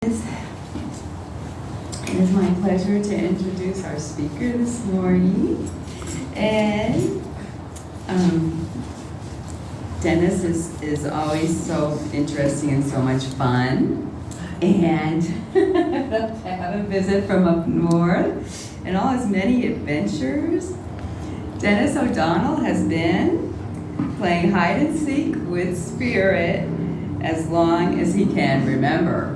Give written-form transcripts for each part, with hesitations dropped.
It is my pleasure to introduce our speaker this morning. And Dennis is always so interesting and so much fun. And to have a visit from up north and all his many adventures. Dennis O'Donnell has been playing hide and seek with spirit as long as he can remember.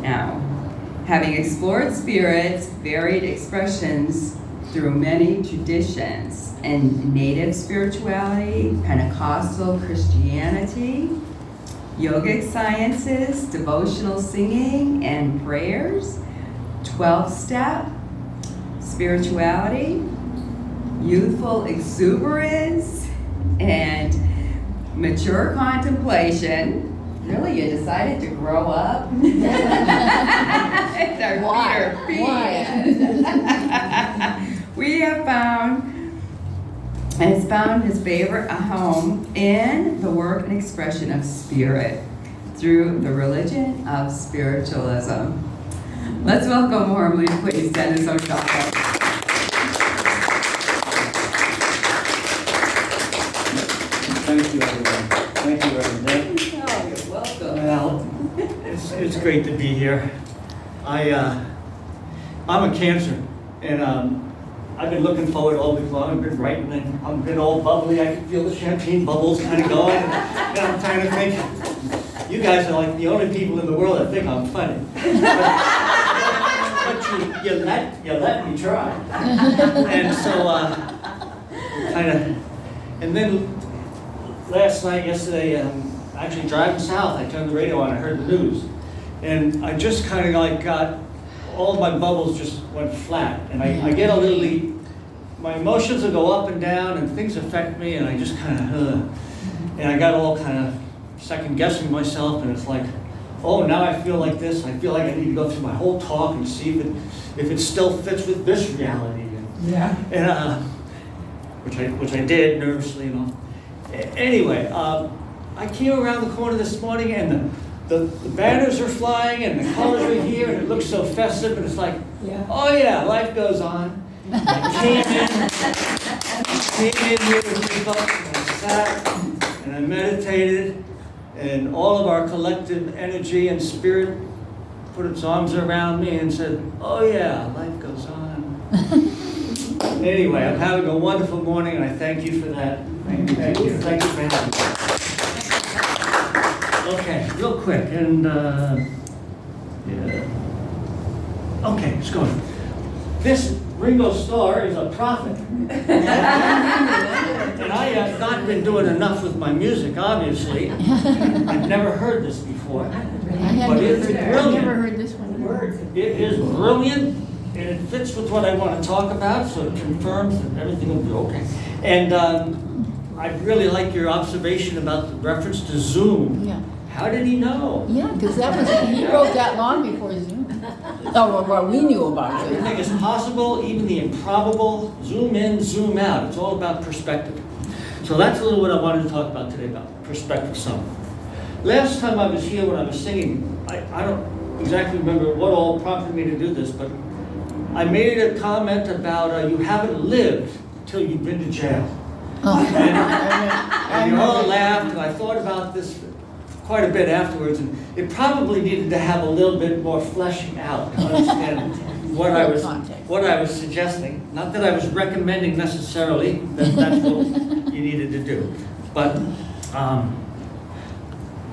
Now, having explored spirit's varied expressions through many traditions and native spirituality, Pentecostal Christianity, yogic sciences, devotional singing and prayers, 12-step spirituality, youthful exuberance, and mature contemplation. Really, you decided to grow up? It's our Why? We have found his favorite home in the work and expression of spirit through the religion of spiritualism. Let's welcome warmly, please, Dennis O'Donnell. Thank you, everyone. Thank you, everyone. Oh, you're welcome. Well, it's great to be here. I'm a Cancer, and I've been looking forward all week long. I've been writing, and I've been all bubbly. I can feel the champagne bubbles kind of going. And I'm trying to think, you guys are like the only people in the world that think I'm funny. But you let me try. And so, and then yesterday, actually driving south, I turned the radio on, I heard the news. And I just kind of like got, all of my bubbles just went flat. And I get a little, my emotions will go up and down and things affect me and I just kind of, and I got all kind of second guessing myself and it's like, oh, now I feel like this. I feel like I need to go through my whole talk and see if it still fits with this reality. Yeah. And, which I did nervously and all. Anyway, I came around the corner this morning and the banners are flying and the colors are here and it looks so festive and it's like, oh yeah, life goes on. I came in here with you folks and I sat and I meditated and all of our collective energy and spirit put its arms around me and said, oh yeah, life goes on. Anyway, I'm having a wonderful morning and I thank you for that. Thank you for having me. Okay, real quick, and okay, let's go. This Ringo Starr is a prophet. And I have not been doing enough with my music, obviously. I've never heard this before. But it's brilliant. I've never heard this one. It is brilliant, and it fits with what I want to talk about, so it confirms that everything will be okay. And I really like your observation about the reference to Zoom. Yeah. How did he know? Yeah, because he wrote that long before Zoom. Oh, well, we knew about it. Everything is possible, even the improbable. Zoom in, zoom out. It's all about perspective. So that's a little what I wanted to talk about today, about perspective some. Last time I was here when I was singing, I don't exactly remember what all prompted me to do this, but I made a comment about you haven't lived till you've been to jail. Oh. And you all laughed, and I thought about this quite a bit afterwards, and it probably needed to have a little bit more fleshing out to understand what I was suggesting. Not that I was recommending necessarily that that's what you needed to do, but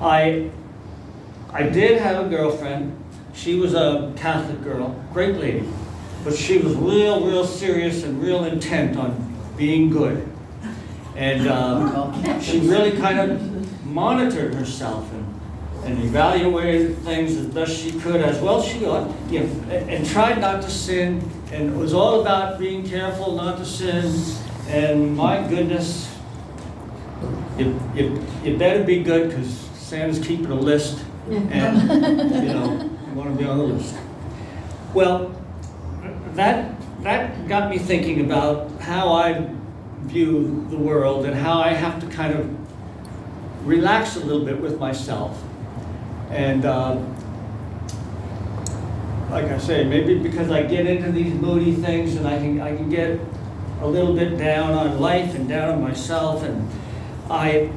I did have a girlfriend. She was a Catholic girl, great lady, but she was real serious and real intent on being good. And she really kind of monitored herself and evaluated things as best she could, as well as she ought, and tried not to sin, and it was all about being careful not to sin. And my goodness, you better be good because Sam's keeping a list, and you want to be on the list. Well, that got me thinking about how I view the world and how I have to kind of relax a little bit with myself And like I say, maybe because I get into these moody things and I can get a little bit down on life and down on myself, and I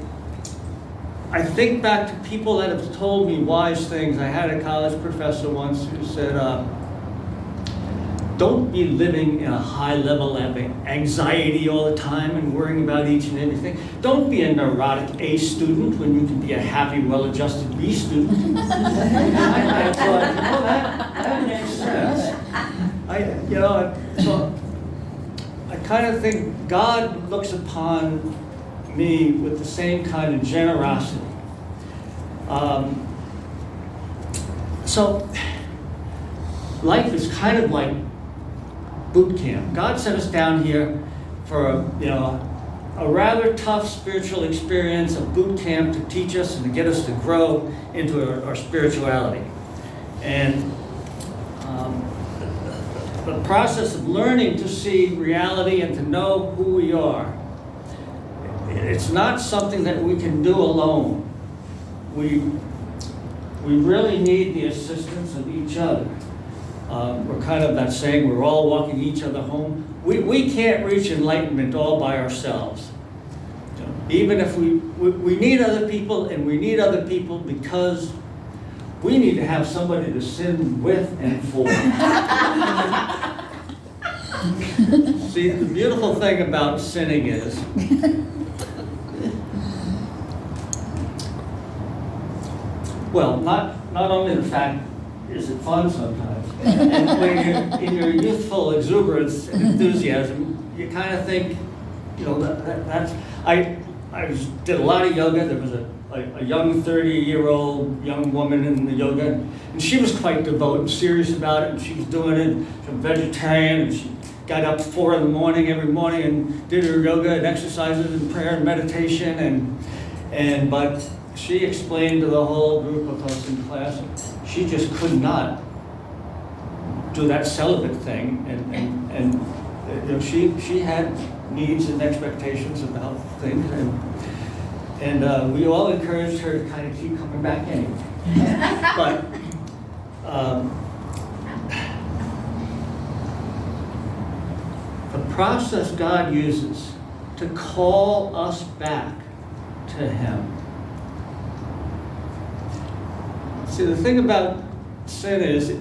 think back to people that have told me wise things. I had a college professor once who said, don't be living in a high level of anxiety all the time and worrying about each and everything. Don't be a neurotic A student when you can be a happy, well-adjusted B student. I thought, that makes sense. So I kind of think God looks upon me with the same kind of generosity. So life is kind of like boot camp. God sent us down here for a rather tough spiritual experience, a boot camp to teach us and to get us to grow into our spirituality. And the process of learning to see reality and to know who we are, it's not something that we can do alone. We really need the assistance of each other. We're kind of that saying, we're all walking each other home. We can't reach enlightenment all by ourselves. Even if we need other people, and we need other people because we need to have somebody to sin with and for. See, the beautiful thing about sinning is, well, not only the fact is it fun sometimes, and when you're in your youthful exuberance and enthusiasm, you kind of think, that's. I did a lot of yoga. There was a young 30-year-old young woman in the yoga, and she was quite devout and serious about it, and she was doing it. She was vegetarian, and she got up 4 in the morning every morning and did her yoga and exercises and prayer and meditation, but she explained to the whole group of us in class, she just could not do that celibate thing, and she had needs and expectations about things, and we all encouraged her to kind of keep coming back anyway. But the process God uses to call us back to Him. See, the thing about sin is,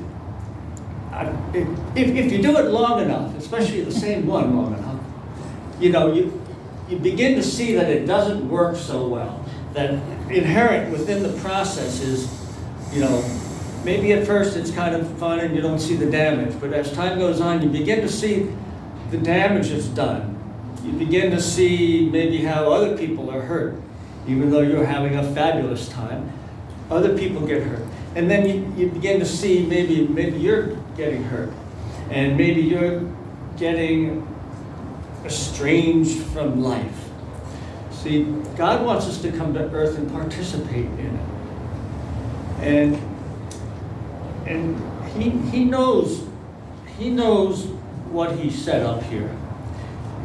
if you do it long enough, especially the same one long enough, you begin to see that it doesn't work so well. That inherent within the process is, maybe at first it's kind of fun and you don't see the damage, but as time goes on, you begin to see the damage is done. You begin to see maybe how other people are hurt, even though you're having a fabulous time. Other people get hurt. And then you begin to see maybe you're getting hurt. And maybe you're getting estranged from life. See, God wants us to come to earth and participate in it. And he knows what He set up here.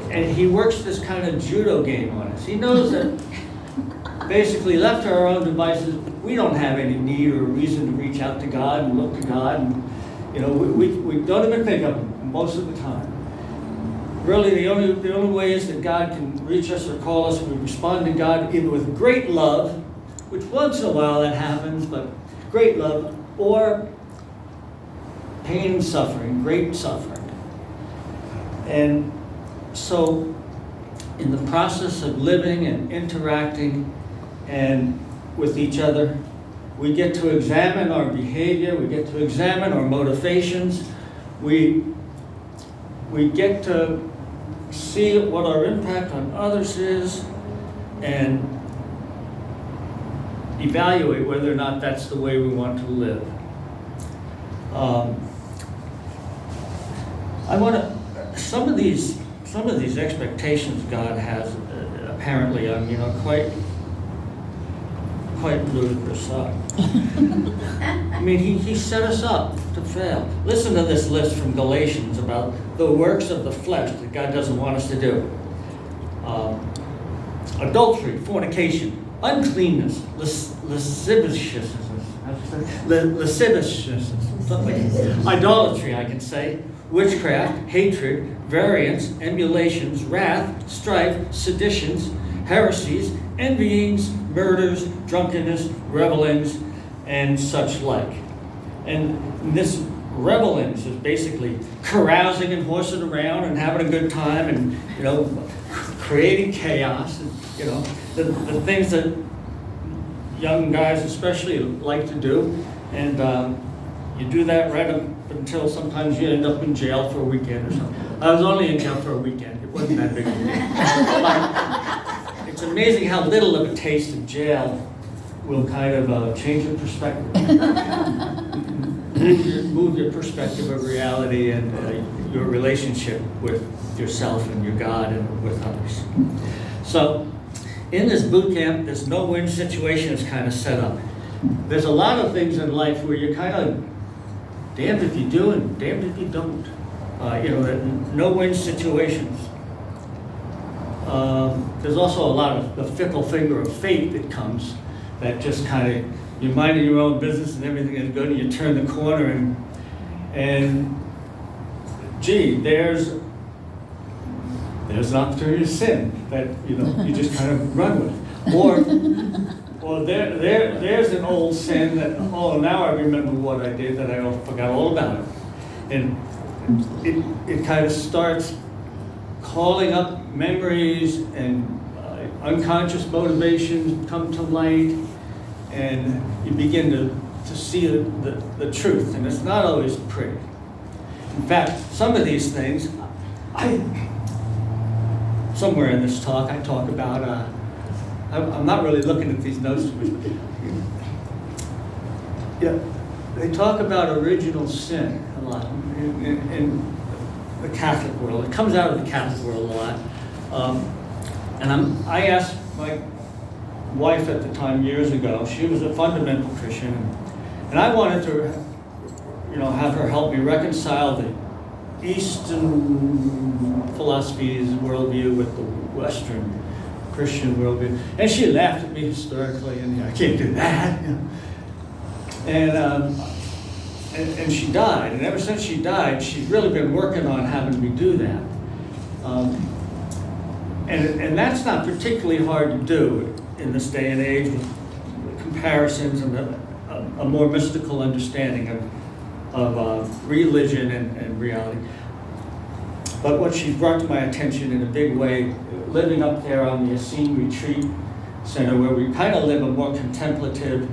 And He works this kind of judo game on us. He knows that basically, left to our own devices, we don't have any need or reason to reach out to God and look to God. And, we don't even think of Him most of the time. Really, the only ways that God can reach us or call us, we respond to God either with great love, which once in a while that happens, but great love, or pain and suffering, great suffering. And so, in the process of living and interacting and with each other, we get to examine our behavior, we get to examine our motivations, we get to see what our impact on others is and evaluate whether or not that's the way we want to live. Some of these expectations God has apparently, quite ludicrous. I mean, he set us up to fail. Listen to this list from Galatians about the works of the flesh that God doesn't want us to do. Adultery, fornication, uncleanness, lasciviousness. I lasciviousness, idolatry, I can say, witchcraft, hatred, variance, emulations, wrath, strife, seditions, heresies, envyings, murders, drunkenness, revelings, and such like. And this revelings is basically carousing and horsing around and having a good time and, creating chaos, and, the things that young guys especially like to do. And you do that right up until sometimes you end up in jail for a weekend or something. I was only in jail for a weekend. It wasn't that big of a deal. But it's amazing how little of a taste of jail will kind of change your perspective. Move your perspective of reality and your relationship with yourself and your God and with others. So in this boot camp, this no-win situation is kind of set up. There's a lot of things in life where you're kind of damned if you do and damned if you don't. No-win situations. There's also a lot of the fickle finger of fate that comes that just kind of, you're minding your own business and everything is good, and you turn the corner and gee, there's an opportunity to sin that you just kind of run with, or there's an old sin that now I remember what I did that I forgot all about it, and it kind of starts calling up memories and unconscious motivations come to light. And you begin to see the truth, and it's not always pretty. In fact, some of these things, somewhere in this talk, I talk about, I'm not really looking at these notes, they talk about original sin a lot in the Catholic world. It comes out of the Catholic world a lot. I asked my wife at the time years ago, she was a fundamental Christian, and I wanted to have her help me reconcile the Eastern philosophy's worldview with the Western Christian worldview. And she laughed at me hysterically, and I can't do that. And she died, and ever since she died, she's really been working on having me do that. And that's not particularly hard to do in this day and age with comparisons and a more mystical understanding of religion and reality. But what she's brought to my attention in a big way, living up there on the Essene Retreat Center, where we kind of live a more contemplative,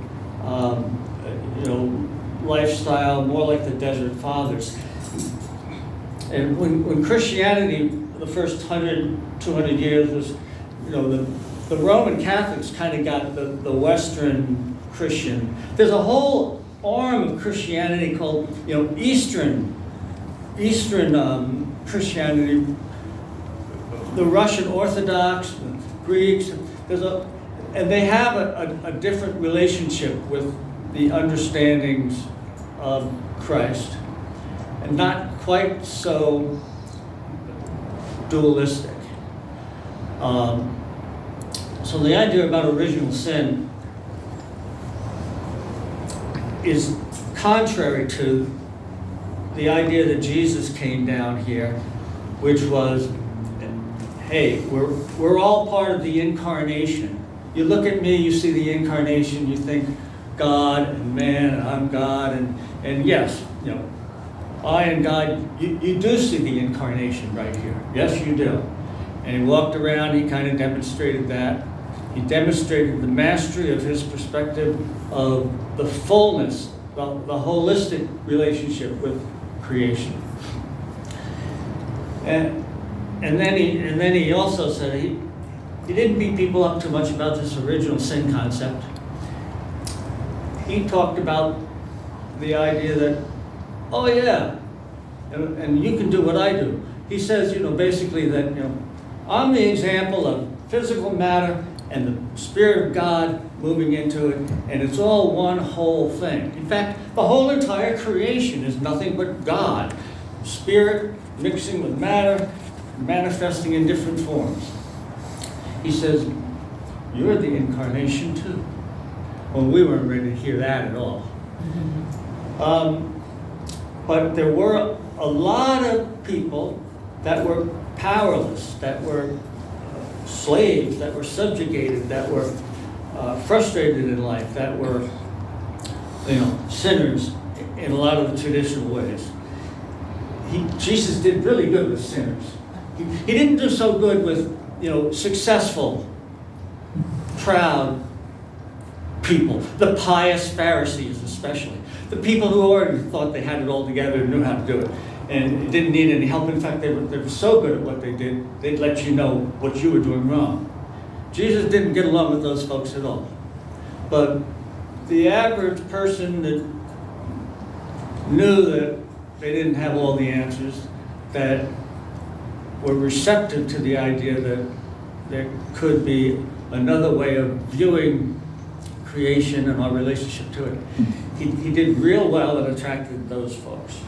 lifestyle, more like the Desert Fathers. And when Christianity, the first 100, 200 years was, the Roman Catholics kind of got the Western Christian. There's a whole arm of Christianity called, Eastern Christianity. The Russian Orthodox, the Greeks, and they have a different relationship with the understandings of Christ, and not quite so dualistic. So the idea about original sin is contrary to the idea that Jesus came down here, which was, hey, we're all part of the incarnation. You look at me, you see the incarnation, you think God and man, and I'm God, and yes, I and God, you do see the incarnation right here. Yes, you do. And he walked around, he kind of demonstrated that. He demonstrated the mastery of his perspective of the fullness, the holistic relationship with creation. And then he also said he didn't beat people up too much about this original sin concept. He talked about the idea that, oh yeah, and you can do what I do. He says, basically that, I'm the example of physical matter and the Spirit of God moving into it, and it's all one whole thing. In fact, the whole entire creation is nothing but God. Spirit mixing with matter, manifesting in different forms. He says, you're the incarnation too. Well, we weren't ready to hear that at all. But there were a lot of people that were powerless, that were slaves, that were subjugated, that were frustrated in life, that were, sinners in a lot of the traditional ways. Jesus did really good with sinners. He didn't do so good with, successful, proud people, the pious Pharisees especially, the people who already thought they had it all together and knew how to do it and didn't need any help. In fact, they were so good at what they did, they'd let you know what you were doing wrong. Jesus didn't get along with those folks at all. But the average person that knew that they didn't have all the answers, that were receptive to the idea that there could be another way of viewing creation and our relationship to it. He did real well and attracted those folks.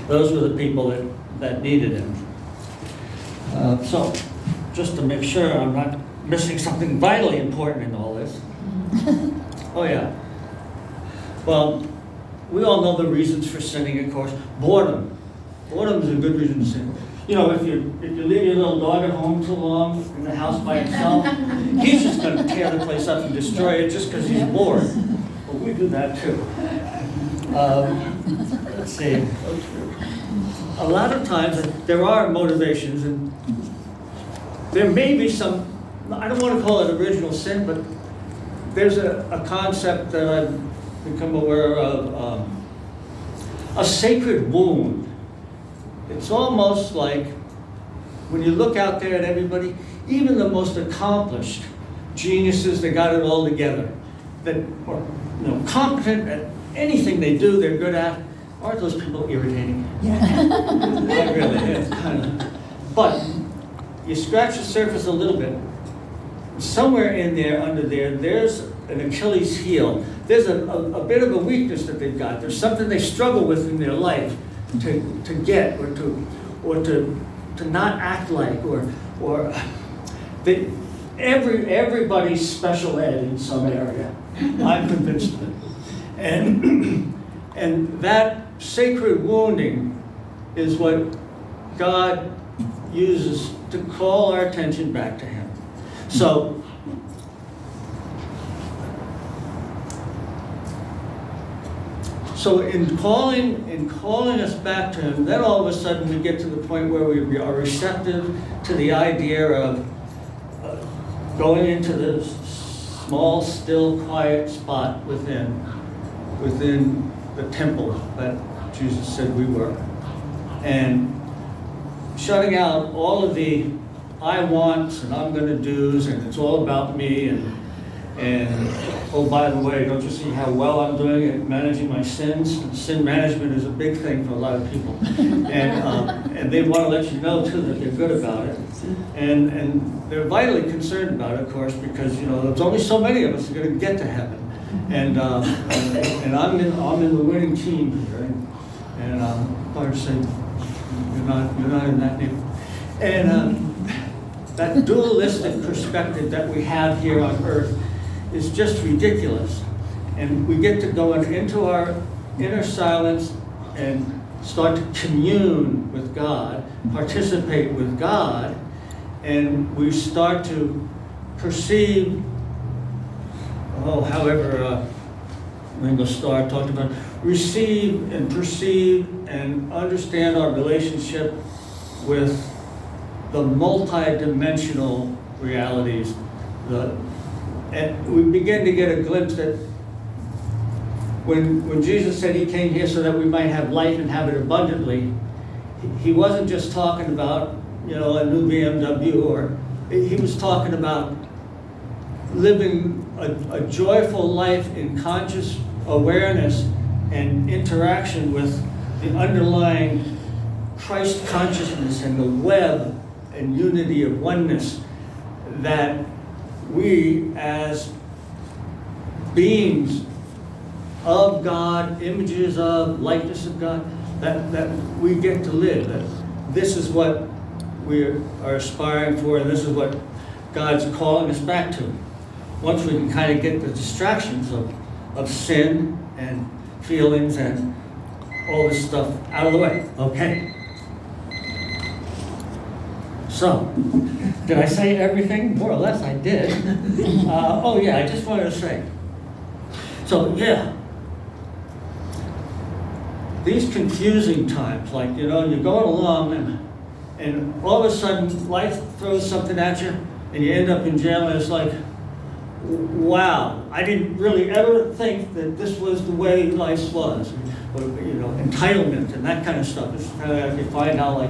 Those were the people that needed him. So, just to make sure I'm not missing something vitally important in all this. Oh yeah. Well, we all know the reasons for sinning, of course. Boredom. Boredom is a good reason to sin. If you leave your little dog at home too long in the house by himself, he's just going to tear the place up and destroy it just because he's bored. Well, we do that too. Let's see. A lot of times there are motivations, and there may be some, I don't want to call it original sin, but there's a concept that I've become aware of, a sacred wound. It's almost like when you look out there at everybody, even the most accomplished geniuses that got it all together, that are competent at anything they do, they're good at, aren't those people irritating? Yeah. Really, it's kind of. But you scratch the surface a little bit, somewhere in there, under there, there's an Achilles heel. There's a bit of a weakness that they've got. There's something they struggle with in their life to get, or to not act like, or everybody's special ed in some area. I'm convinced of it. And that sacred wounding is what God uses to call our attention back to Him. So in calling us back to Him, then all of a sudden we get to the point where we are receptive to the idea of going into this small, still, quiet spot within the temple that Jesus said we were, and shutting out all of the I wants and I'm going to do's and it's all about me and oh, by the way, don't you see how well I'm doing at managing my sins? And sin management is a big thing for a lot of people, and they want to let you know too that they're good about it, and they're vitally concerned about it, of course, because there's only so many of us who are going to get to heaven, and I'm in the winning team here, and hard to say you're not in that neighborhood, and that dualistic perspective that we have here on earth is just ridiculous. And we get to go into our inner silence and start to commune with God, participate with God, and we start to perceive, however Ringo Starr talked about, receive and perceive and understand our relationship with the multi-dimensional realities. And we begin to get a glimpse that when Jesus said He came here so that we might have life and have it abundantly, He wasn't just talking about, a new BMW, or He was talking about living a joyful life in conscious awareness and interaction with the underlying Christ consciousness and the web and unity of oneness that we as beings of God, images of, likeness of God, that we get to live. That this is what we are aspiring for, and this is what God's calling us back to. Once we can kind of get the distractions of sin and feelings and all this stuff out of the way. Okay. So, did I say everything? More or less I did. Oh yeah, I just wanted to say. So yeah, these confusing times, like, you know, you're going along and all of a sudden life throws something at you and you end up in jail and it's like, wow, I didn't really ever think that this was the way life was. Or, you know, entitlement and that kind of stuff. It's kind of like you find out, like,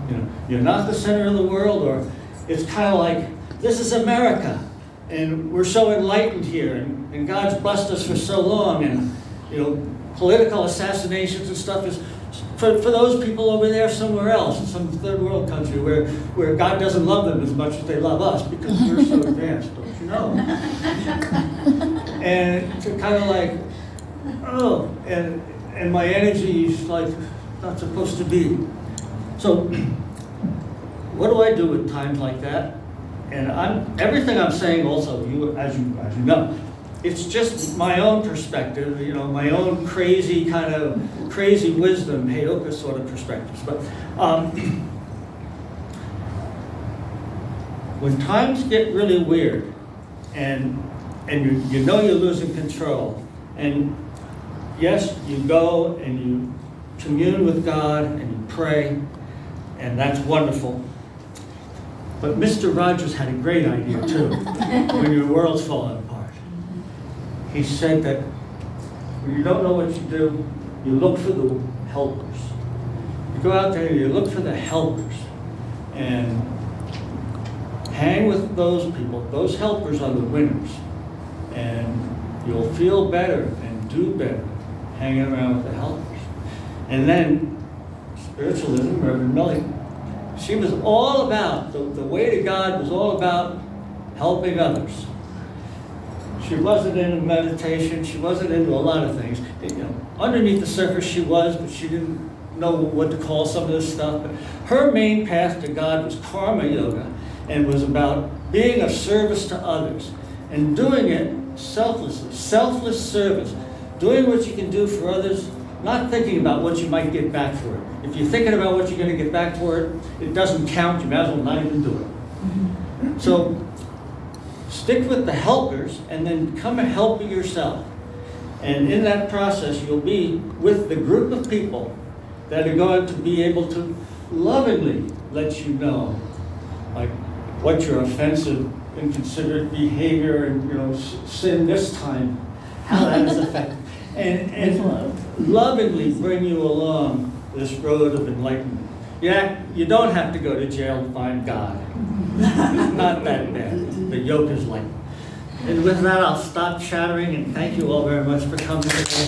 you know, you're not the center of the world, or it's kind of like, this is America and we're so enlightened here and God's blessed us for so long, and, you know, political assassinations and stuff is for those people over there somewhere else, in some third world country where God doesn't love them as much as they love us because we're so advanced, don't you know? And to kind of like, oh, and my energy is like not supposed to be. So what do I do with times like that? And everything I'm saying also, as you know, it's just my own perspective, you know, my own crazy wisdom, Heyoka sort of perspectives. But when times get really weird and you know you're losing control, and yes, you go and you commune with God and you pray, and that's wonderful. But Mr. Rogers had a great idea too, when your world's falling apart. He said that when you don't know what you do, you look for the helpers. You go out there and you look for the helpers and hang with those people. Those helpers are the winners. And you'll feel better and do better hanging around with the helpers. And then spiritualism, Reverend Millie, she was all about, the way to God was all about helping others. She wasn't into meditation, she wasn't into a lot of things. You know, underneath the surface she was, but she didn't know what to call some of this stuff. But her main path to God was karma yoga, and was about being of service to others and doing it selflessly, selfless service, doing what you can do for others, not thinking about what you might get back for it. If you're thinking about what you're going to get back for it, it doesn't count, you might as well not even do it. So stick with the helpers and then become a helper yourself. And in that process, you'll be with the group of people that are going to be able to lovingly let you know, like, what your offensive, inconsiderate behavior and, you know, sin this time, how that is affected. And lovingly bring you along this road of enlightenment. Yeah, you don't have to go to jail to find God. It's not that bad. The yoke is light. And with that, I'll stop chattering and thank you all very much for coming today.